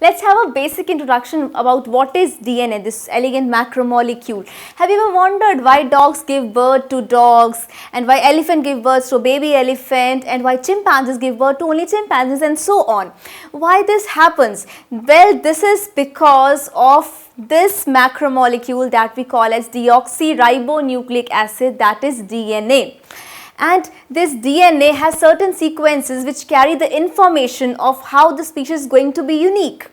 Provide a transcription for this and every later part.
Let's have a basic introduction about what is DNA, this elegant macromolecule. Have you ever wondered why dogs give birth to dogs, and why elephant give birth to baby elephant, and why chimpanzees give birth to only chimpanzees, and so on? Why this happens? Well, this is because of this macromolecule that we call as deoxyribonucleic acid, that is DNA. And this DNA has certain sequences which carry the information of how the species is going to be unique.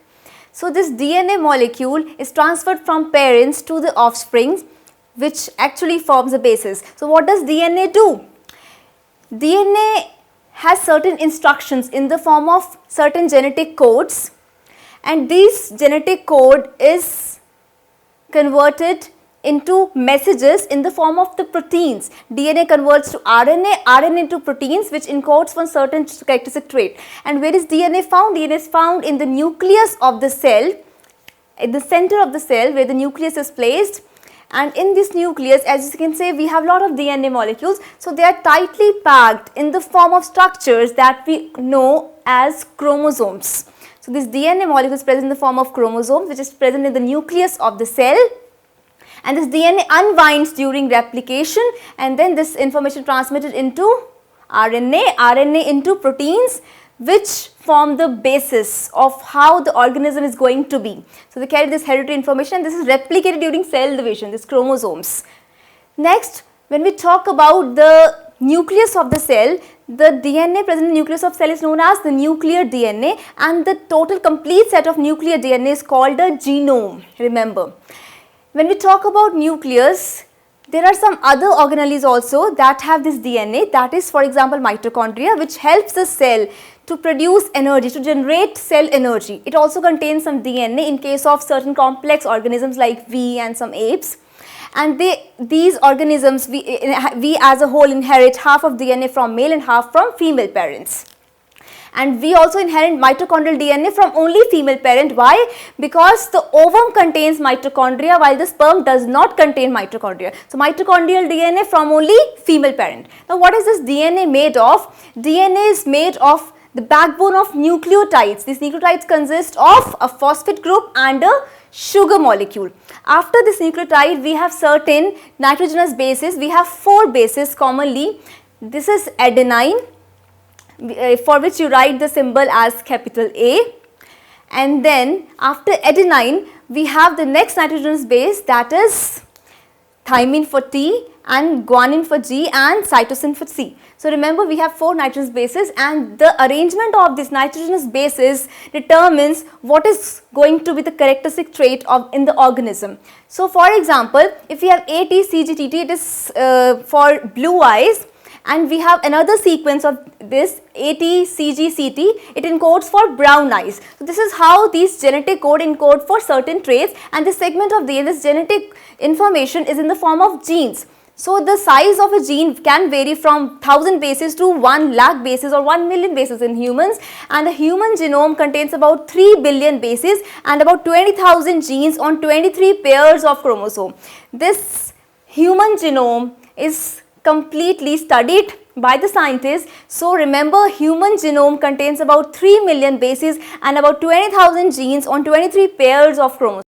So this DNA molecule is transferred from parents to the offspring, which actually forms the basis. So what does DNA do? DNA has certain instructions in the form of certain genetic codes, and this genetic code is converted into messages in the form of the proteins. DNA converts to RNA, RNA into proteins which encodes one certain characteristic trait. And where is DNA found? DNA is found in the nucleus of the cell, in the center of the cell where the nucleus is placed. And in this nucleus, as you can say, we have a lot of DNA molecules. So they are tightly packed in the form of structures that we know as chromosomes. So this DNA molecule is present in the form of chromosomes, which is present in the nucleus of the cell. And this DNA unwinds during replication, and then this information transmitted into RNA, RNA into proteins, which form the basis of how the organism is going to be. So they carry this hereditary information, and this is replicated during cell division, this chromosomes. Next, when we talk about the nucleus of the cell, the DNA present in the nucleus of cell is known as the nuclear DNA, and the total complete set of nuclear DNA is called a genome, remember. When we talk about nucleus, there are some other organelles also that have this DNA, that is, for example, mitochondria, which helps the cell to produce energy, to generate cell energy. It also contains some DNA in case of certain complex organisms like we and some apes. And these organisms, we as a whole inherit half of DNA from male and half from female parents. And we also inherit mitochondrial DNA from only female parent. Why? Because the ovum contains mitochondria while the sperm does not contain mitochondria. So mitochondrial DNA from only female parent. Now what is this DNA made of? DNA is made of the backbone of nucleotides. These nucleotides consist of a phosphate group and a sugar molecule. After this nucleotide, we have certain nitrogenous bases. We have 4 bases commonly. This is adenine, for which you write the symbol as capital A, and then after adenine we have the next nitrogenous base, that is thymine for T and guanine for G and cytosine for C. So remember, we have 4 nitrogenous bases, and the arrangement of these nitrogenous bases determines what is going to be the characteristic trait in the organism. So for example, if we have ATCGTT, it is for blue eyes. And we have another sequence of this ATCGCT, it encodes for brown eyes. So this is how these genetic code encode for certain traits, and this segment of this genetic information is in the form of genes. So the size of a gene can vary from 1000 bases to 1 lakh bases or 1 million bases in humans, and the human genome contains about 3 billion bases and about 20,000 genes on 23 pairs of chromosome. This human genome is completely studied by the scientists. So remember, human genome contains about 3 million bases and about 20,000 genes on 23 pairs of chromosomes.